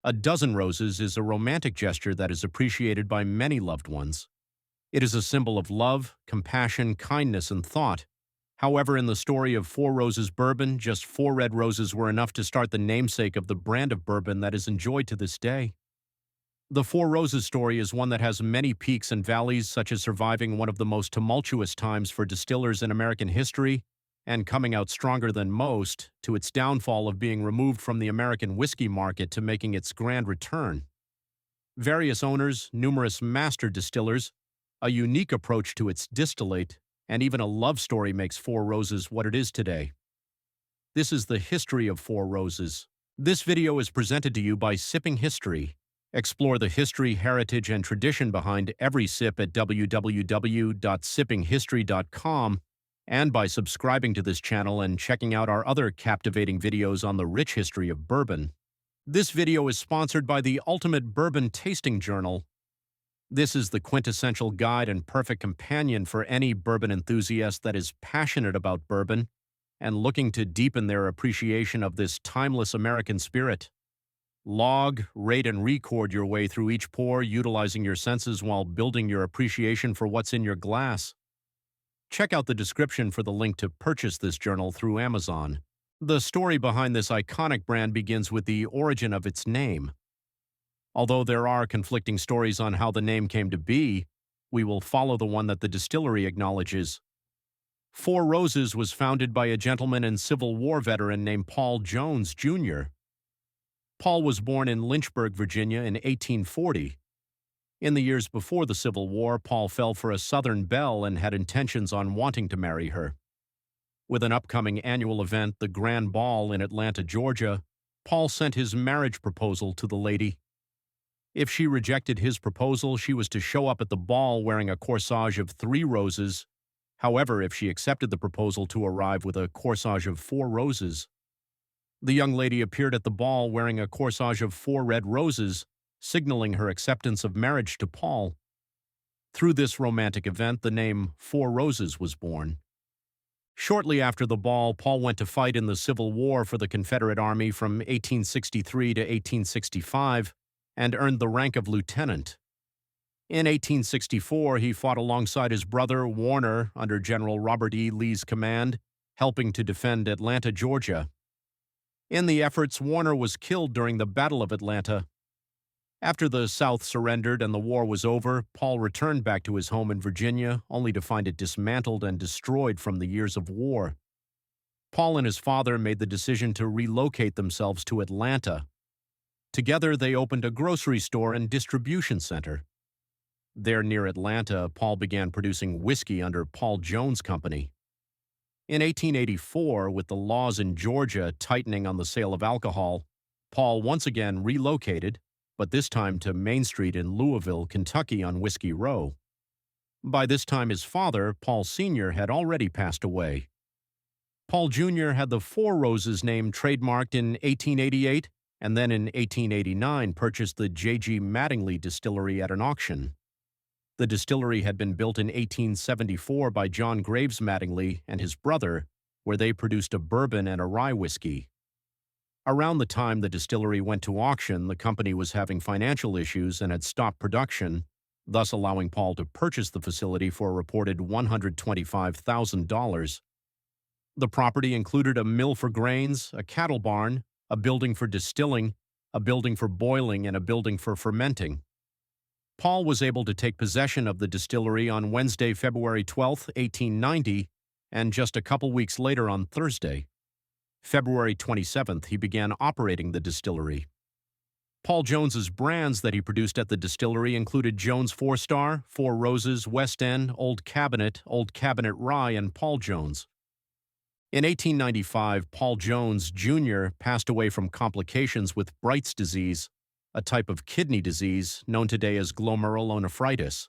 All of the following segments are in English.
A dozen roses is a romantic gesture that is appreciated by many loved ones. It is a symbol of love, compassion, kindness, and thought. However, in the story of Four Roses Bourbon, just four red roses were enough to start the namesake of the brand of bourbon that is enjoyed to this day. The Four Roses story is one that has many peaks and valleys, such as surviving one of the most tumultuous times for distillers in American history and coming out stronger than most, to its downfall of being removed from the American whiskey market to making its grand return. Various owners, numerous master distillers, a unique approach to its distillate, and even a love story makes Four Roses what it is today. This is the history of Four Roses. This video is presented to you by Sipping History. Explore the history, heritage, and tradition behind every sip at www.sippinghistory.com and by subscribing to this channel and checking out our other captivating videos on the rich history of bourbon. This video is sponsored by the Ultimate Bourbon Tasting Journal. This is the quintessential guide and perfect companion for any bourbon enthusiast that is passionate about bourbon and looking to deepen their appreciation of this timeless American spirit. Log, rate, and record your way through each pour, utilizing your senses while building your appreciation for what's in your glass. Check out the description for the link to purchase this journal through Amazon. The story behind this iconic brand begins with the origin of its name. Although there are conflicting stories on how the name came to be, we will follow the one that the distillery acknowledges. Four Roses was founded by a gentleman and Civil War veteran named Paul Jones, Jr. Paul was born in Lynchburg, Virginia in 1840. In the years before the Civil War, Paul fell for a Southern belle and had intentions on wanting to marry her. With an upcoming annual event, the Grand Ball in Atlanta, Georgia, Paul sent his marriage proposal to the lady. If she rejected his proposal, she was to show up at the ball wearing a corsage of 3 roses. However, if she accepted the proposal, to arrive with a corsage of 4 roses. The young lady appeared at the ball wearing a corsage of 4 red roses, signaling her acceptance of marriage to Paul. Through this romantic event, the name Four Roses was born. Shortly after the ball, Paul went to fight in the Civil War for the Confederate Army from 1863 to 1865 and earned the rank of lieutenant. In 1864, he fought alongside his brother Warner under General Robert E. Lee's command, helping to defend Atlanta, Georgia. In the efforts, Warner was killed during the Battle of Atlanta. After the South surrendered and the war was over, Paul returned back to his home in Virginia, only to find it dismantled and destroyed from the years of war. Paul and his father made the decision to relocate themselves to Atlanta. Together, they opened a grocery store and distribution center. There near Atlanta, Paul began producing whiskey under Paul Jones Company. In 1884, with the laws in Georgia tightening on the sale of alcohol, Paul once again relocated, but this time to Main Street in Louisville, Kentucky on Whiskey Row. By this time, his father, Paul Sr., had already passed away. Paul Jr. had the Four Roses name trademarked in 1888, and then in 1889 purchased the J.G. Mattingly distillery at an auction. The distillery had been built in 1874 by John Graves Mattingly and his brother, where they produced a bourbon and a rye whiskey. Around the time the distillery went to auction, the company was having financial issues and had stopped production, thus allowing Paul to purchase the facility for a reported $125,000. The property included a mill for grains, a cattle barn, a building for distilling, a building for boiling, and a building for fermenting. Paul was able to take possession of the distillery on Wednesday, February 12, 1890, and just a couple weeks later on Thursday, February 27th, he began operating the distillery. Paul Jones's brands that he produced at the distillery included Jones 4-Star, Four Roses, West End, Old Cabinet Rye, and Paul Jones. In 1895, Paul Jones, Jr. passed away from complications with Bright's disease, a type of kidney disease known today as glomerulonephritis.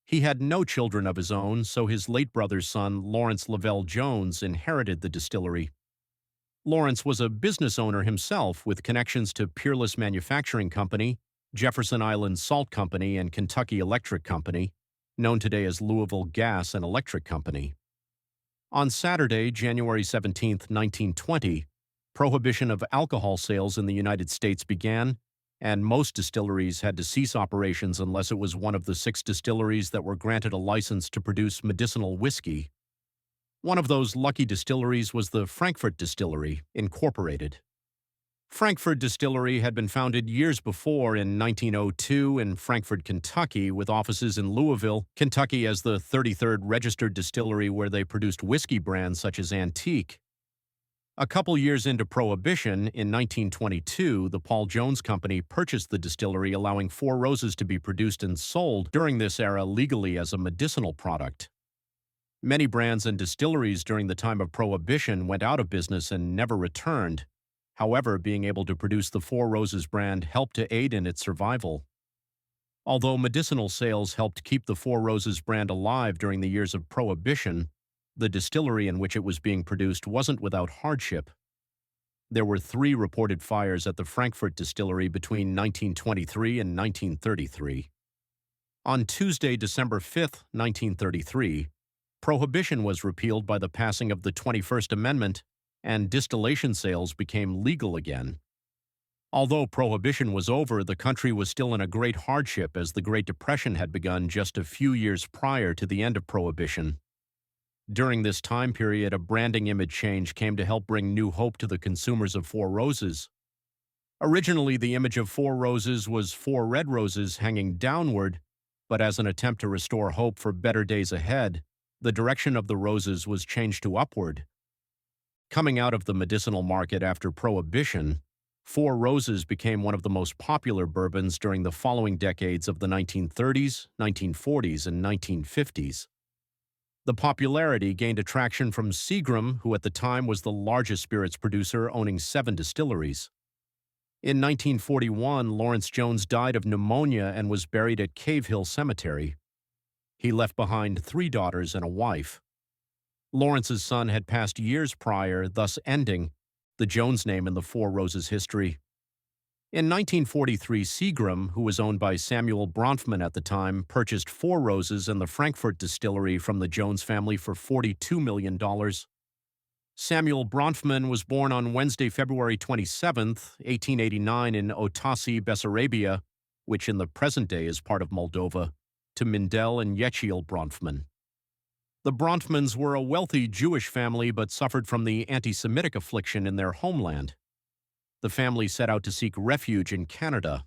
He had no children of his own, so his late brother's son, Lawrence Lavelle Jones, inherited the distillery. Lawrence was a business owner himself with connections to Peerless Manufacturing Company, Jefferson Island Salt Company, and Kentucky Electric Company, known today as Louisville Gas and Electric Company. On Saturday, January 17, 1920, prohibition of alcohol sales in the United States began, and most distilleries had to cease operations unless it was one of the 6 distilleries that were granted a license to produce medicinal whiskey. One of those lucky distilleries was the Frankfurt Distillery, Incorporated. Frankfurt Distillery had been founded years before in 1902 in Frankfort, Kentucky, with offices in Louisville, Kentucky as the 33rd registered distillery where they produced whiskey brands such as Antique. A couple years into Prohibition, in 1922, the Paul Jones Company purchased the distillery, allowing Four Roses to be produced and sold during this era legally as a medicinal product. Many brands and distilleries during the time of Prohibition went out of business and never returned. However, being able to produce the Four Roses brand helped to aid in its survival. Although medicinal sales helped keep the Four Roses brand alive during the years of Prohibition, the distillery in which it was being produced wasn't without hardship. There were 3 reported fires at the Frankfurt distillery between 1923 and 1933. On Tuesday, December 5, 1933, Prohibition was repealed by the passing of the 21st Amendment, and distillation sales became legal again. Although Prohibition was over, the country was still in a great hardship as the Great Depression had begun just a few years prior to the end of Prohibition. During this time period, a branding image change came to help bring new hope to the consumers of Four Roses. Originally, the image of Four Roses was 4 red roses hanging downward, but as an attempt to restore hope for better days ahead, the direction of the roses was changed to upward. Coming out of the medicinal market after Prohibition, Four Roses became one of the most popular bourbons during the following decades of the 1930s, 1940s, and 1950s. The popularity gained attraction from Seagram, who at the time was the largest spirits producer, owning 7 distilleries. In 1941, Lawrence Jones died of pneumonia and was buried at Cave Hill Cemetery. He left behind 3 daughters and a wife. Lawrence's son had passed years prior, thus ending the Jones name in the Four Roses history. In 1943, Seagram, who was owned by Samuel Bronfman at the time, purchased Four Roses and the Frankfurt distillery from the Jones family for $42 million. Samuel Bronfman was born on Wednesday, February 27, 1889 in Otasi, Bessarabia, which in the present day is part of Moldova, to Mindel and Yechiel Bronfman. The Bronfmans were a wealthy Jewish family but suffered from the anti-Semitic affliction in their homeland. The family set out to seek refuge in Canada.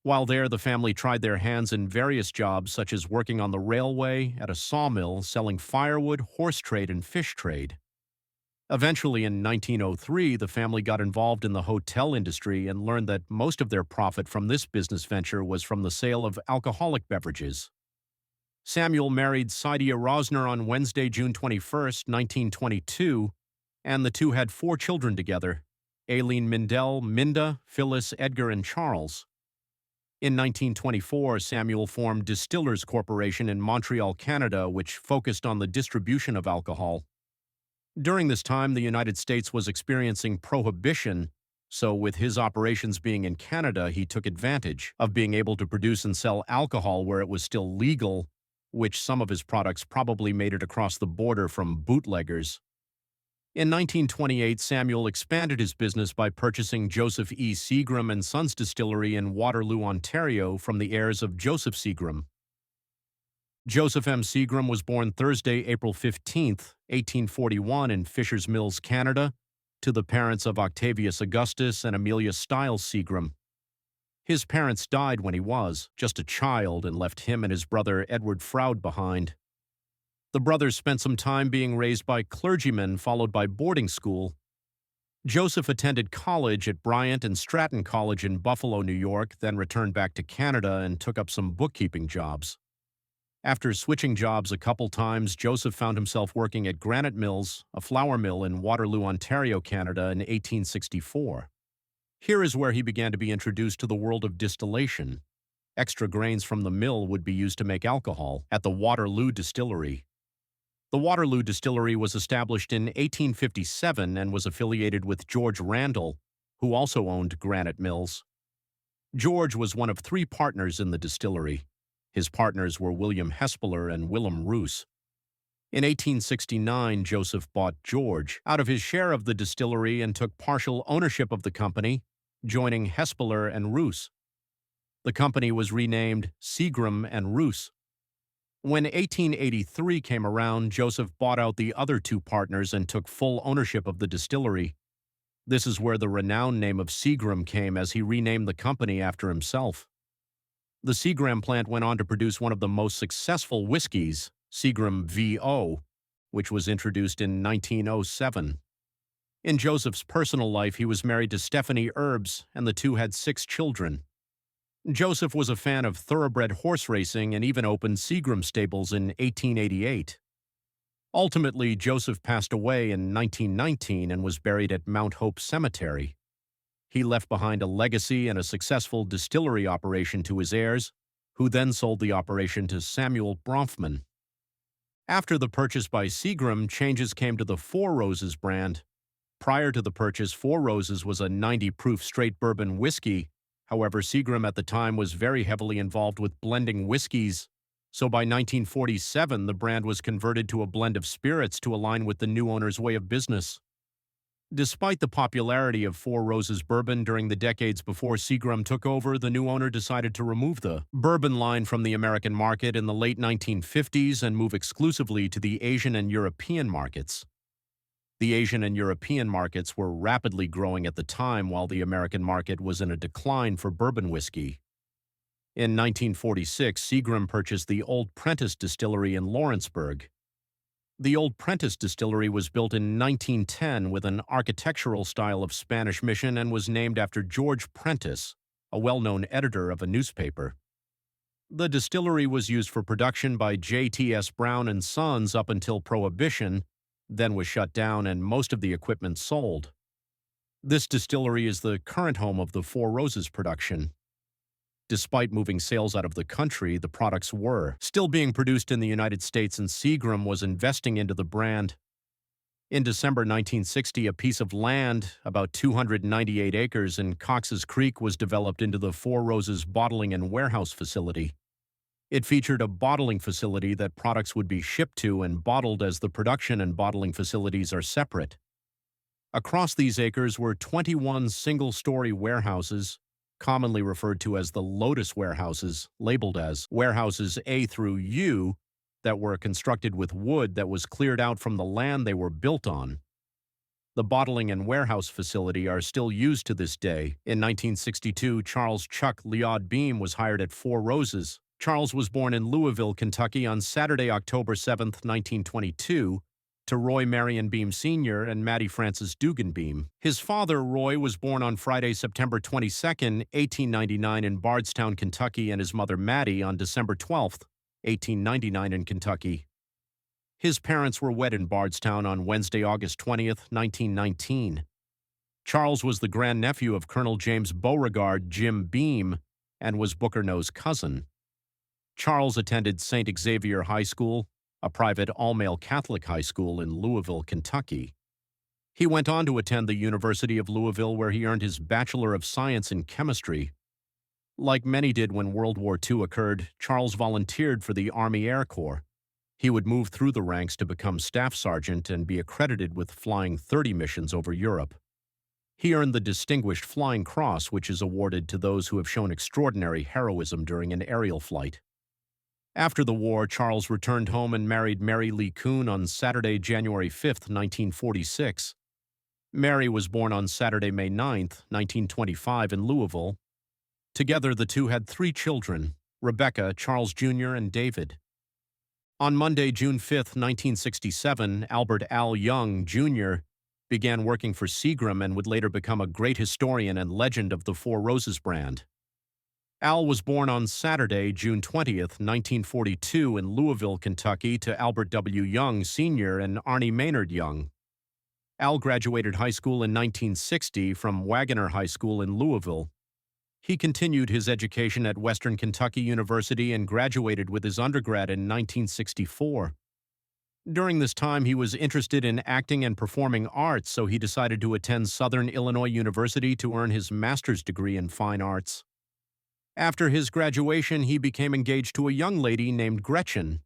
While there, the family tried their hands in various jobs such as working on the railway, at a sawmill, selling firewood, horse trade, and fish trade. Eventually, in 1903, the family got involved in the hotel industry and learned that most of their profit from this business venture was from the sale of alcoholic beverages. Samuel married Saidia Rosner on Wednesday, June 21, 1922, and the two had 4 children together: Aileen Mindel, Minda, Phyllis, Edgar, and Charles. In 1924, Samuel formed Distillers Corporation in Montreal, Canada, which focused on the distribution of alcohol. During this time, the United States was experiencing Prohibition, so with his operations being in Canada, he took advantage of being able to produce and sell alcohol where it was still legal, which some of his products probably made it across the border from bootleggers. In 1928, Samuel expanded his business by purchasing Joseph E. Seagram and Sons Distillery in Waterloo, Ontario, from the heirs of Joseph Seagram. Joseph M. Seagram was born Thursday, April 15, 1841, in Fishers Mills, Canada, to the parents of Octavius Augustus and Amelia Stiles Seagram. His parents died when he was just a child and left him and his brother Edward Froude behind. The brothers spent some time being raised by clergymen, followed by boarding school. Joseph attended college at Bryant and Stratton College in Buffalo, New York, then returned back to Canada and took up some bookkeeping jobs. After switching jobs a couple times, Joseph found himself working at Granite Mills, a flour mill in Waterloo, Ontario, Canada, in 1864. Here is where he began to be introduced to the world of distillation. Extra grains from the mill would be used to make alcohol at the Waterloo Distillery. The Waterloo Distillery was established in 1857 and was affiliated with George Randall, who also owned Granite Mills. George was one of 3 partners in the distillery. His partners were William Hespeler and Willem Roos. In 1869, Joseph bought George out of his share of the distillery and took partial ownership of the company, joining Hespeler and Roos. The company was renamed Seagram and Roos. When 1883 came around, Joseph bought out the other two partners and took full ownership of the distillery. This is where the renowned name of Seagram came, as he renamed the company after himself. The Seagram plant went on to produce one of the most successful whiskeys, Seagram VO, which was introduced in 1907. In Joseph's personal life, he was married to Stephanie Erbs, and the two had 6 children. Joseph was a fan of thoroughbred horse racing and even opened Seagram stables in 1888. Ultimately, Joseph passed away in 1919 and was buried at Mount Hope Cemetery. He left behind a legacy and a successful distillery operation to his heirs, who then sold the operation to Samuel Bronfman. After the purchase by Seagram, changes came to the Four Roses brand. Prior to the purchase, Four Roses was a 90-proof straight bourbon whiskey. However, Seagram at the time was very heavily involved with blending whiskeys, so by 1947 the brand was converted to a blend of spirits to align with the new owner's way of business. Despite the popularity of Four Roses bourbon during the decades before Seagram took over, the new owner decided to remove the bourbon line from the American market in the late 1950s and move exclusively to the Asian and European markets. The Asian and European markets were rapidly growing at the time, while the American market was in a decline for bourbon whiskey. In 1946, Seagram purchased the Old Prentice Distillery in Lawrenceburg. The Old Prentice Distillery was built in 1910 with an architectural style of Spanish mission and was named after George Prentice, a well-known editor of a newspaper. The distillery was used for production by J.T.S. Brown and Sons up until Prohibition, then was shut down and most of the equipment sold. This distillery is the current home of the Four Roses production. Despite moving sales out of the country, the products were still being produced in the United States, and Seagram was investing into the brand. In December 1960, a piece of land, about 298 acres in Cox's Creek, was developed into the Four Roses bottling and warehouse facility. It featured a bottling facility that products would be shipped to and bottled, as the production and bottling facilities are separate. Across these acres were 21 single-story warehouses, commonly referred to as the Lotus warehouses, labeled as warehouses A through U, that were constructed with wood that was cleared out from the land they were built on. The bottling and warehouse facility are still used to this day. In 1962, Charles Chuck Leod Beam was hired at Four Roses. Charles was born in Louisville, Kentucky on Saturday, October 7, 1922, to Roy Marion Beam Sr. and Mattie Frances Dugan Beam. His father, Roy, was born on Friday, September 22, 1899 in Bardstown, Kentucky, and his mother, Mattie, on December 12, 1899 in Kentucky. His parents were wed in Bardstown on Wednesday, August 20, 1919. Charles was the grandnephew of Colonel James Beauregard Jim Beam and was Booker Noe's cousin. Charles attended St. Xavier High School, a private all-male Catholic high school in Louisville, Kentucky. He went on to attend the University of Louisville, where he earned his Bachelor of Science in Chemistry. Like many did when World War II occurred, Charles volunteered for the Army Air Corps. He would move through the ranks to become staff sergeant and be accredited with flying 30 missions over Europe. He earned the Distinguished Flying Cross, which is awarded to those who have shown extraordinary heroism during an aerial flight. After the war, Charles returned home and married Mary Lee Kuhn on Saturday, January 5, 1946. Mary was born on Saturday, May 9, 1925 in Louisville. Together, the two had 3 children, Rebecca, Charles Jr., and David. On Monday, June 5, 1967, Albert Al Young, Jr. began working for Seagram and would later become a great historian and legend of the Four Roses brand. Al was born on Saturday, June 20, 1942 in Louisville, Kentucky, to Albert W. Young, Sr. and Arnie Maynard Young. Al graduated high school in 1960 from Wagoner High School in Louisville. He continued his education at Western Kentucky University and graduated with his undergrad in 1964. During this time, he was interested in acting and performing arts, so he decided to attend Southern Illinois University to earn his master's degree in fine arts. After his graduation, he became engaged to a young lady named Gretchen.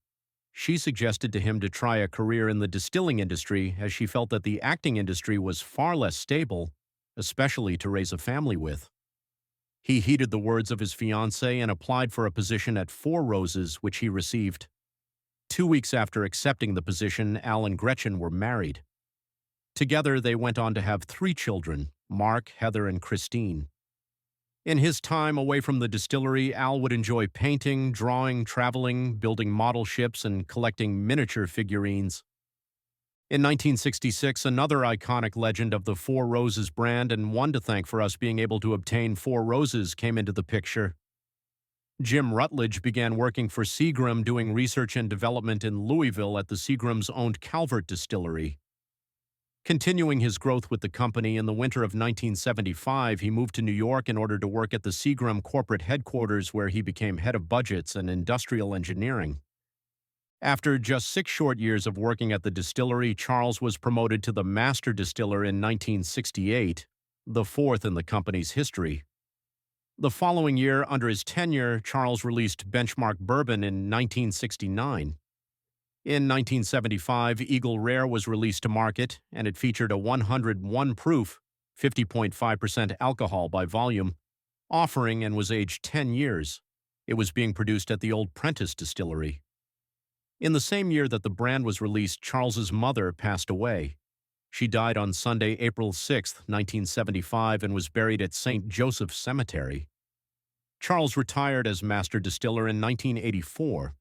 She suggested to him to try a career in the distilling industry, as she felt that the acting industry was far less stable especially to raise a family with. He heeded the words of his fiancée and applied for a position at Four Roses, which he received. 2 weeks after accepting the position, Al and Gretchen were married. Together, they went on to have 3 children, Mark, Heather, and Christine. In his time away from the distillery, Al would enjoy painting, drawing, traveling, building model ships, and collecting miniature figurines. In 1966, another iconic legend of the Four Roses brand, and one to thank for us being able to obtain Four Roses, came into the picture. Jim Rutledge began working for Seagram doing research and development in Louisville at the Seagram's-owned Calvert distillery. Continuing his growth with the company, in the winter of 1975, he moved to New York in order to work at the Seagram corporate headquarters, where he became head of budgets and industrial engineering. After just 6 short years of working at the distillery, Charles was promoted to the master distiller in 1968, the 4th in the company's history. The following year, under his tenure, Charles released Benchmark Bourbon in 1969. In 1975, Eagle Rare was released to market, and it featured a 101 proof, 50.5% alcohol by volume, offering, and was aged 10 years. It was being produced at the old Prentice Distillery. In the same year that the brand was released, Charles's mother passed away. She died on Sunday, April 6, 1975, and was buried at St. Joseph's Cemetery. Charles retired as master distiller in 1984.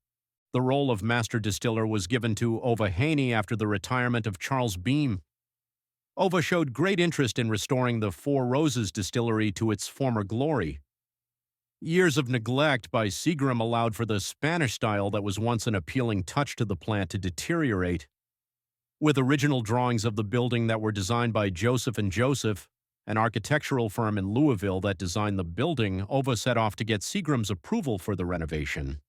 The role of master distiller was given to Ova Haney after the retirement of Charles Beam. Ova showed great interest in restoring the Four Roses distillery to its former glory. Years of neglect by Seagram allowed for the Spanish style that was once an appealing touch to the plant to deteriorate. With original drawings of the building that were designed by Joseph and Joseph, an architectural firm in Louisville that designed the building, Ova set off to get Seagram's approval for the renovation.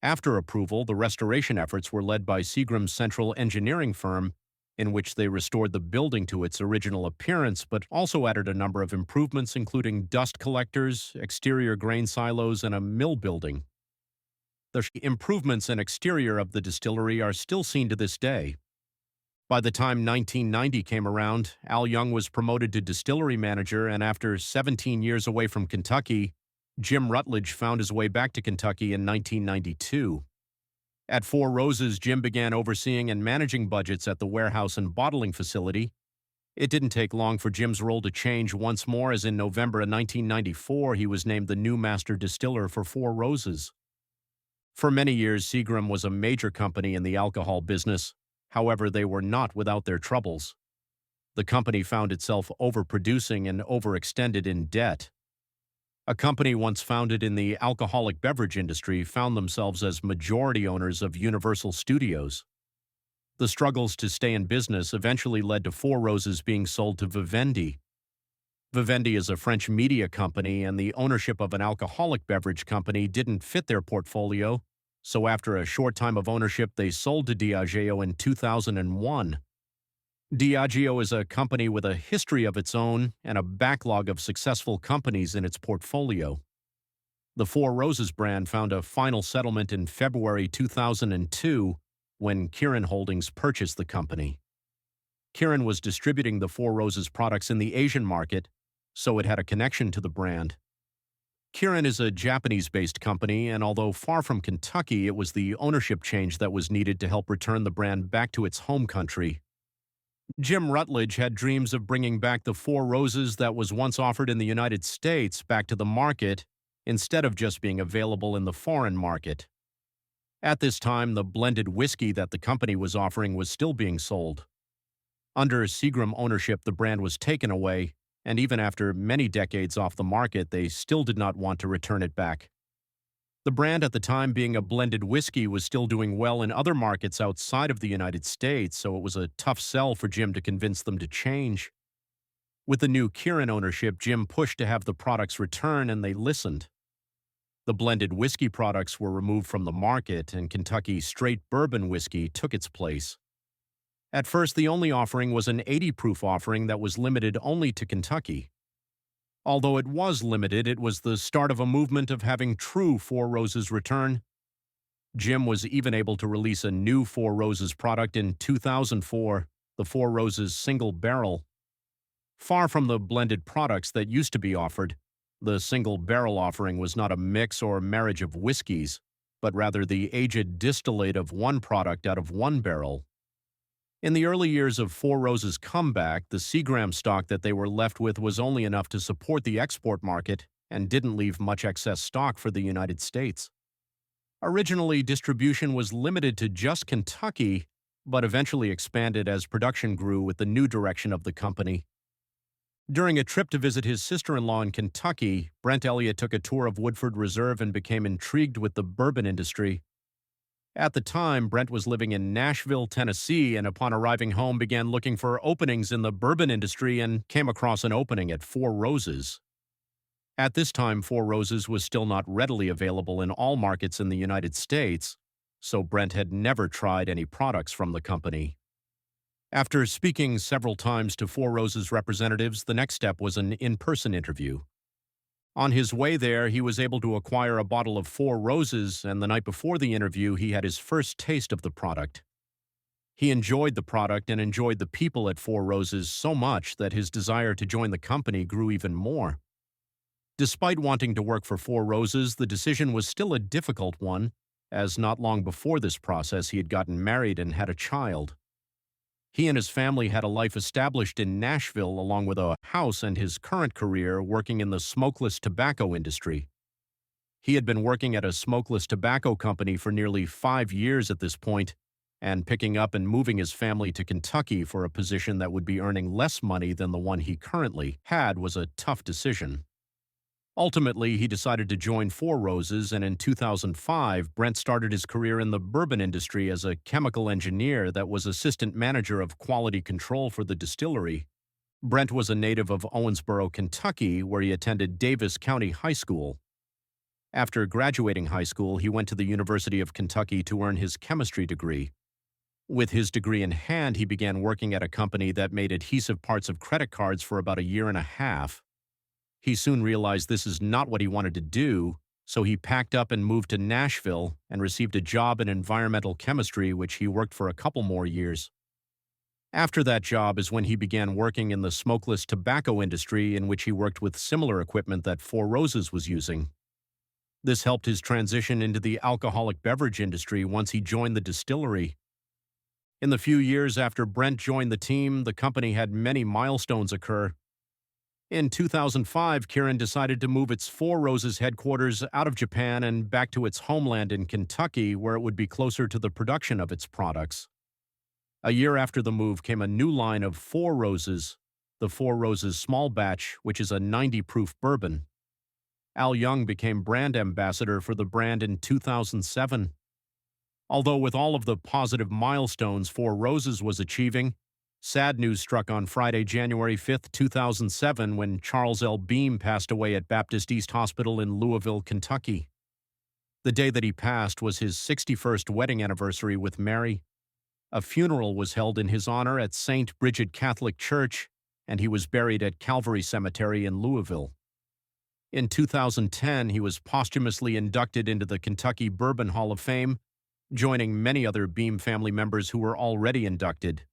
After approval, the restoration efforts were led by Seagram's central engineering firm, in which they restored the building to its original appearance, but also added a number of improvements, including dust collectors, exterior grain silos, and a mill building. The improvements and exterior of the distillery are still seen to this day. By the time 1990 came around, Al Young was promoted to distillery manager, and after 17 years away from Kentucky, Jim Rutledge found his way back to Kentucky in 1992. At Four Roses, Jim began overseeing and managing budgets at the warehouse and bottling facility. It didn't take long for Jim's role to change once more, as in November of 1994 he was named the new master distiller for Four Roses. For many years, Seagram was a major company in the alcohol business. However, they were not without their troubles. The company found itself overproducing and overextended in debt. A company once founded in the alcoholic beverage industry found themselves as majority owners of Universal Studios. The struggles to stay in business eventually led to Four Roses being sold to Vivendi. Vivendi is a French media company, and the ownership of an alcoholic beverage company didn't fit their portfolio, so after a short time of ownership, they sold to Diageo in 2001. Diageo is a company with a history of its own and a backlog of successful companies in its portfolio. The Four Roses brand found a final settlement in February 2002 when Kirin Holdings purchased the company. Kirin was distributing the Four Roses products in the Asian market, so it had a connection to the brand. Kirin is a Japanese-based company, and although far from Kentucky, it was the ownership change that was needed to help return the brand back to its home country. Jim Rutledge had dreams of bringing back the Four Roses that was once offered in the United States back to the market, instead of just being available in the foreign market. At this time, the blended whiskey that the company was offering was still being sold. Under Seagram ownership, the brand was taken away, and even after many decades off the market, they still did not want to return it back. The brand at the time, being a blended whiskey, was still doing well in other markets outside of the United States, so it was a tough sell for Jim to convince them to change. With the new Kirin ownership, Jim pushed to have the products return, and they listened. The blended whiskey products were removed from the market, and Kentucky straight bourbon whiskey took its place. At first, the only offering was an 80-proof offering that was limited only to Kentucky. Although it was limited, it was the start of a movement of having true Four Roses return. Jim was even able to release a new Four Roses product in 2004, the Four Roses Single Barrel. Far from the blended products that used to be offered, the single barrel offering was not a mix or marriage of whiskeys, but rather the aged distillate of one product out of one barrel. In the early years of Four Roses' comeback, the Seagram stock that they were left with was only enough to support the export market and didn't leave much excess stock for the United States. Originally, distribution was limited to just Kentucky, but eventually expanded as production grew with the new direction of the company. During a trip to visit his sister-in-law in Kentucky, Brent Elliott took a tour of Woodford Reserve and became intrigued with the bourbon industry. At the time, Brent was living in Nashville, Tennessee, and upon arriving home began looking for openings in the bourbon industry and came across an opening at Four Roses. At this time, Four Roses was still not readily available in all markets in the United States, so Brent had never tried any products from the company. After speaking several times to Four Roses representatives, the next step was an in-person interview. On his way there, he was able to acquire a bottle of Four Roses, and the night before the interview, he had his first taste of the product. He enjoyed the product and enjoyed the people at Four Roses so much that his desire to join the company grew even more. Despite wanting to work for Four Roses, the decision was still a difficult one, as not long before this process he had gotten married and had a child. He and his family had a life established in Nashville along with a house and his current career working in the smokeless tobacco industry. He had been working at a smokeless tobacco company for nearly 5 years at this point, and picking up and moving his family to Kentucky for a position that would be earning less money than the one he currently had was a tough decision. Ultimately, he decided to join Four Roses, and in 2005, Brent started his career in the bourbon industry as a chemical engineer that was assistant manager of quality control for the distillery. Brent was a native of Owensboro, Kentucky, where he attended Davis County High School. After graduating high school, he went to the University of Kentucky to earn his chemistry degree. With his degree in hand, he began working at a company that made adhesive parts of credit cards for about a year and a half. He soon realized this is not what he wanted to do, so he packed up and moved to Nashville and received a job in environmental chemistry, which he worked for a couple more years. After that job is when he began working in the smokeless tobacco industry, in which he worked with similar equipment that Four Roses was using. This helped his transition into the alcoholic beverage industry once he joined the distillery. In the few years after Brent joined the team, the company had many milestones occur. In 2005, Kirin decided to move its Four Roses headquarters out of Japan and back to its homeland in Kentucky, where it would be closer to the production of its products. A year after the move came a new line of Four Roses, the Four Roses Small Batch, which is a 90-proof bourbon. Al Young became brand ambassador for the brand in 2007. Although with all of the positive milestones Four Roses was achieving, sad news struck on Friday, January 5, 2007, when Charles L. Beam passed away at Baptist East Hospital in Louisville, Kentucky. The day that he passed was his 61st wedding anniversary with Mary. A funeral was held in his honor at St. Bridget Catholic Church, and he was buried at Calvary Cemetery in Louisville. In 2010, he was posthumously inducted into the Kentucky Bourbon Hall of Fame, joining many other Beam family members who were already inducted.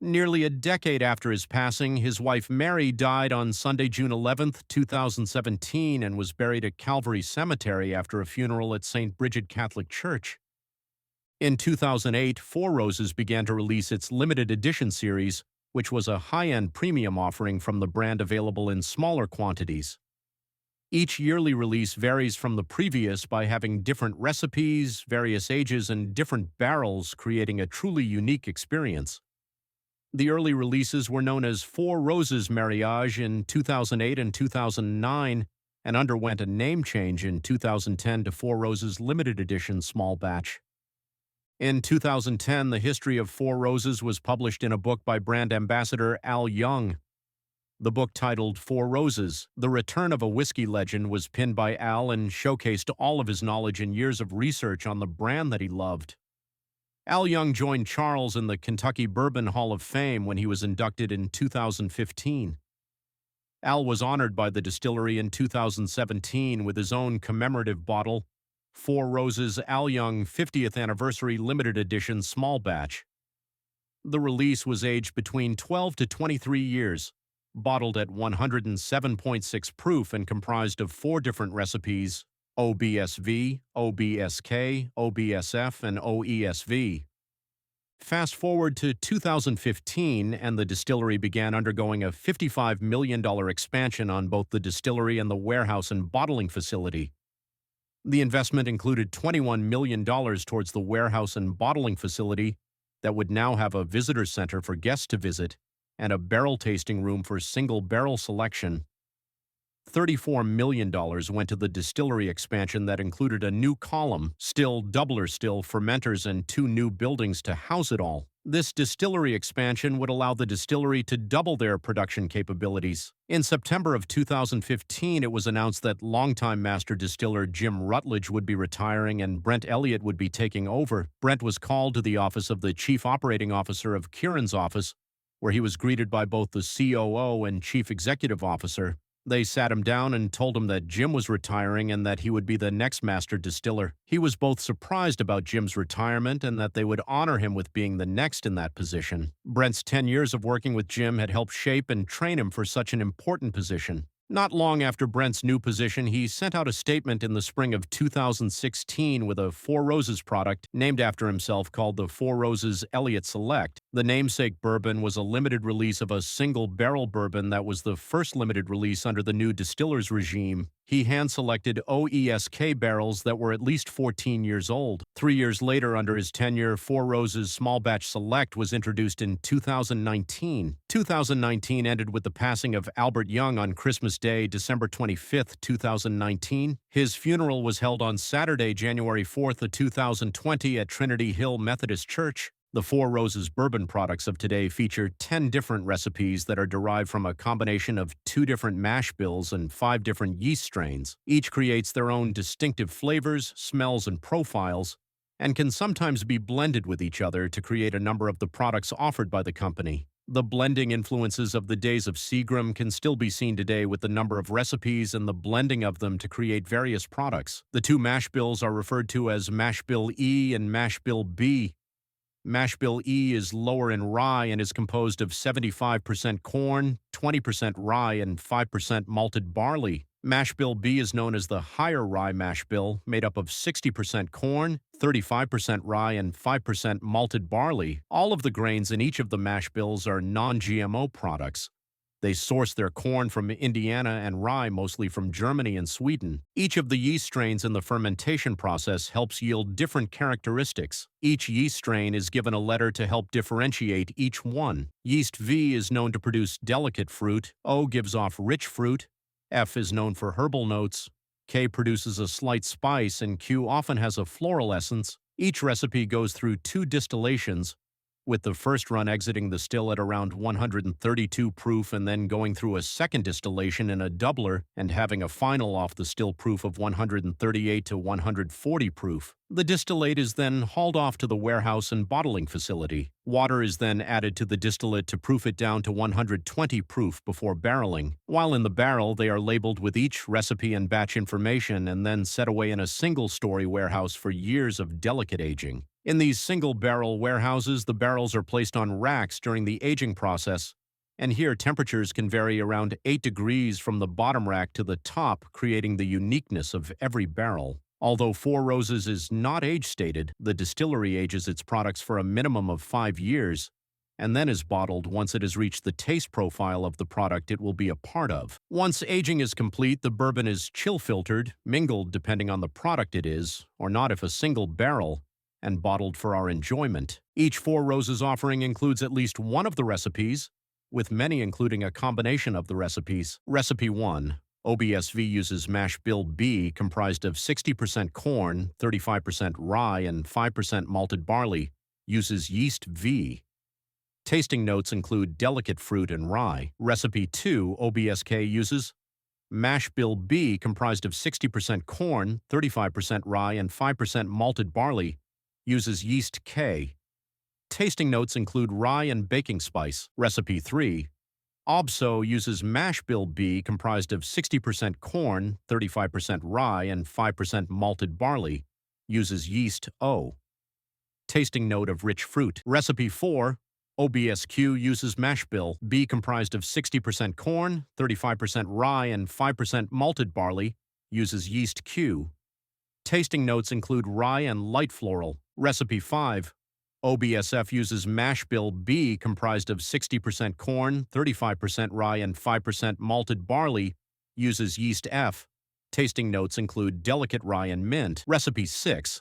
Nearly a decade after his passing, his wife Mary died on Sunday, June 11, 2017, and was buried at Calvary Cemetery after a funeral at St. Bridget Catholic Church. In 2008, Four Roses began to release its limited edition series, which was a high-end premium offering from the brand available in smaller quantities. Each yearly release varies from the previous by having different recipes, various ages, and different barrels, creating a truly unique experience. The early releases were known as Four Roses Mariage in 2008 and 2009, and underwent a name change in 2010 to Four Roses Limited Edition Small Batch. In 2010, the history of Four Roses was published in a book by brand ambassador Al Young. The book, titled Four Roses, The Return of a Whiskey Legend, was pinned by Al and showcased all of his knowledge and years of research on the brand that he loved. Al Young joined Charles in the Kentucky Bourbon Hall of Fame when he was inducted in 2015. Al was honored by the distillery in 2017 with his own commemorative bottle, Four Roses Al Young 50th Anniversary Limited Edition Small Batch. The release was aged between 12 to 23 years, bottled at 107.6 proof and comprised of 4 different recipes: OBSV, OBSK, OBSF, and OESV. Fast forward to 2015, and the distillery began undergoing a $55 million expansion on both the distillery and the warehouse and bottling facility. The investment included $21 million towards the warehouse and bottling facility that would now have a visitor center for guests to visit and a barrel tasting room for single barrel selection. $34 million went to the distillery expansion that included a new column, doubler still, fermenters, and 2 new buildings to house it all. This distillery expansion would allow the distillery to double their production capabilities. In September of 2015, it was announced that longtime master distiller Jim Rutledge would be retiring and Brent Elliott would be taking over. Brent was called to the office of the Chief Operating Officer of Kieran's office, where he was greeted by both the COO and Chief Executive Officer. They sat him down and told him that Jim was retiring and that he would be the next master distiller. He was both surprised about Jim's retirement and that they would honor him with being the next in that position. Brent's 10 years of working with Jim had helped shape and train him for such an important position. Not long after Brent's new position, he sent out a statement in the spring of 2016 with a Four Roses product named after himself called the Four Roses Elliott Select. The namesake bourbon was a limited release of a single barrel bourbon that was the first limited release under the new distillers regime. He hand-selected OESK barrels that were at least 14 years old. 3 years later, under his tenure, Four Roses Small Batch Select was introduced in 2019. 2019 ended with the passing of Albert Young on Christmas Day, December 25, 2019. His funeral was held on Saturday, January 4, 2020 at Trinity Hill Methodist Church. The Four Roses bourbon products of today feature 10 different recipes that are derived from a combination of 2 different mash bills and 5 different yeast strains. Each creates their own distinctive flavors, smells, and profiles, and can sometimes be blended with each other to create a number of the products offered by the company. The blending influences of the days of Seagram can still be seen today with the number of recipes and the blending of them to create various products. The 2 mash bills are referred to as Mash Bill E and Mash Bill B. Mash Bill E is lower in rye and is composed of 75% corn, 20% rye, and 5% malted barley. Mash Bill B is known as the higher rye mash bill, made up of 60% corn, 35% rye, and 5% malted barley. All of the grains in each of the mash bills are non-GMO products. They source their corn from Indiana and rye mostly from Germany and Sweden. Each of the yeast strains in the fermentation process helps yield different characteristics. Each yeast strain is given a letter to help differentiate each one. Yeast V is known to produce delicate fruit, O gives off rich fruit, F is known for herbal notes, K produces a slight spice, and Q often has a floral essence. Each recipe goes through 2 distillations, with the first run exiting the still at around 132 proof and then going through a second distillation in a doubler and having a final off the still proof of 138 to 140 proof. The distillate is then hauled off to the warehouse and bottling facility. Water is then added to the distillate to proof it down to 120 proof before barreling. While in the barrel, they are labeled with each recipe and batch information and then set away in a single-story warehouse for years of delicate aging. In these single-barrel warehouses, the barrels are placed on racks during the aging process, and here temperatures can vary around 8 degrees from the bottom rack to the top, creating the uniqueness of every barrel. Although Four Roses is not age-stated, the distillery ages its products for a minimum of 5 years, and then is bottled once it has reached the taste profile of the product it will be a part of. Once aging is complete, the bourbon is chill-filtered, mingled depending on the product it is, or not if a single barrel, and bottled for our enjoyment. Each Four Roses offering includes at least one of the recipes, with many including a combination of the recipes. Recipe 1. OBSV uses Mash Bill B, comprised of 60% corn, 35% rye, and 5% malted barley. Uses yeast V. Tasting notes include delicate fruit and rye. Recipe 2. OBSK uses Mash Bill B, comprised of 60% corn, 35% rye, and 5% malted barley. Uses yeast K. Tasting notes include rye and baking spice. Recipe 3. OBSO uses Mash Bill B, comprised of 60% corn, 35% rye, and 5% malted barley. Uses yeast O. Tasting note of rich fruit. Recipe 4. OBSQ uses mash bill B comprised of 60% corn, 35% rye, and 5% malted barley, uses yeast Q. Tasting notes include rye and light floral. Recipe 5. OBSF uses mash bill B comprised of 60% corn, 35% rye, and 5% malted barley, uses yeast F. Tasting notes include delicate rye and mint. Recipe 6.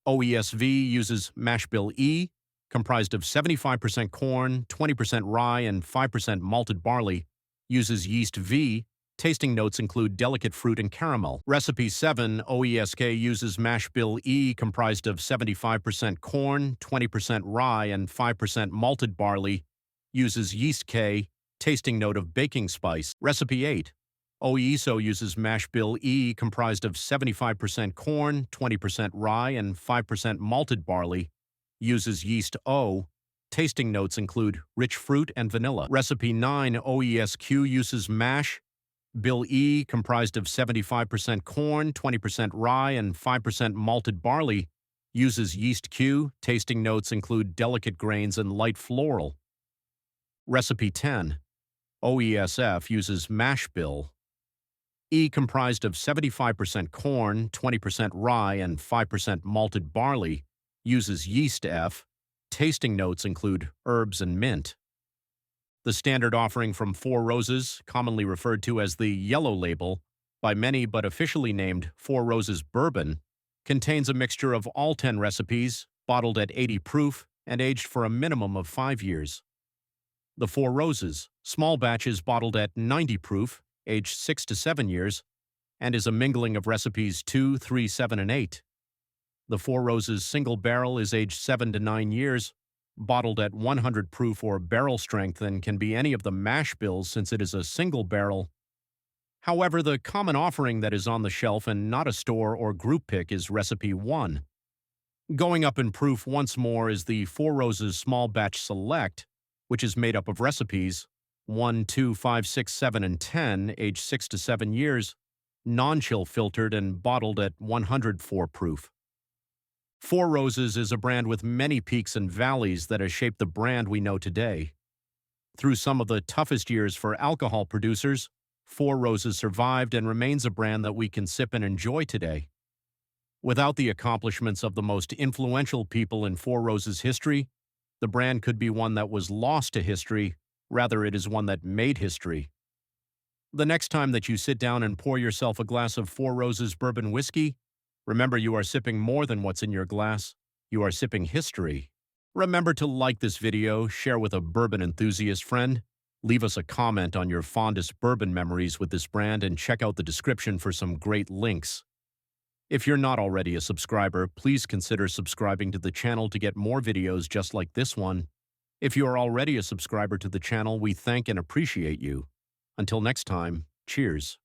OESV uses mash bill E comprised of 75% corn, 20% rye, and 5% malted barley, uses yeast V. Tasting notes include delicate fruit and caramel. Recipe 7, OESK uses mash bill E comprised of 75% corn, 20% rye, and 5% malted barley, uses yeast K. Tasting note of baking spice. Recipe 8, OESO uses mash bill E comprised of 75% corn, 20% rye, and 5% malted barley, uses yeast O. Tasting notes include rich fruit and vanilla. Recipe 9, OESQ uses mash bill E comprised of 75% corn, 20% rye, and 5% malted barley, uses yeast Q. Tasting notes include delicate grains and light floral. Recipe 10. OESF uses mash bill E comprised of 75% corn, 20% rye, and 5% malted barley, uses yeast F. Tasting notes include herbs and mint. The standard offering from Four Roses, commonly referred to as the Yellow Label, by many but officially named Four Roses Bourbon, contains a mixture of all 10 recipes, bottled at 80 proof, and aged for a minimum of 5 years. The Four Roses, small batches bottled at 90 proof, aged 6 to 7 years, and is a mingling of recipes 2, 3, 7, and 8. The Four Roses single barrel is aged 7 to 9 years, bottled at 100 proof or barrel strength, and can be any of the mash bills since it is a single barrel. However, the common offering that is on the shelf and not a store or group pick is Recipe 1. Going up in proof once more is the Four Roses Small Batch Select, which is made up of recipes 1, 2, 5, 6, 7, and 10, aged 6 to 7 years, non-chill filtered and bottled at 104 proof. Four Roses is a brand with many peaks and valleys that has shaped the brand we know today. Through some of the toughest years for alcohol producers, Four Roses survived and remains a brand that we can sip and enjoy today. Without the accomplishments of the most influential people in Four Roses history, the brand could be one that was lost to history, rather it is one that made history. The next time that you sit down and pour yourself a glass of Four Roses bourbon whiskey, remember you are sipping more than what's in your glass. You are sipping history. Remember to like this video, share with a bourbon enthusiast friend, leave us a comment on your fondest bourbon memories with this brand, and check out the description for some great links. If you're not already a subscriber, please consider subscribing to the channel to get more videos just like this one. If you are already a subscriber to the channel, we thank and appreciate you. Until next time, cheers.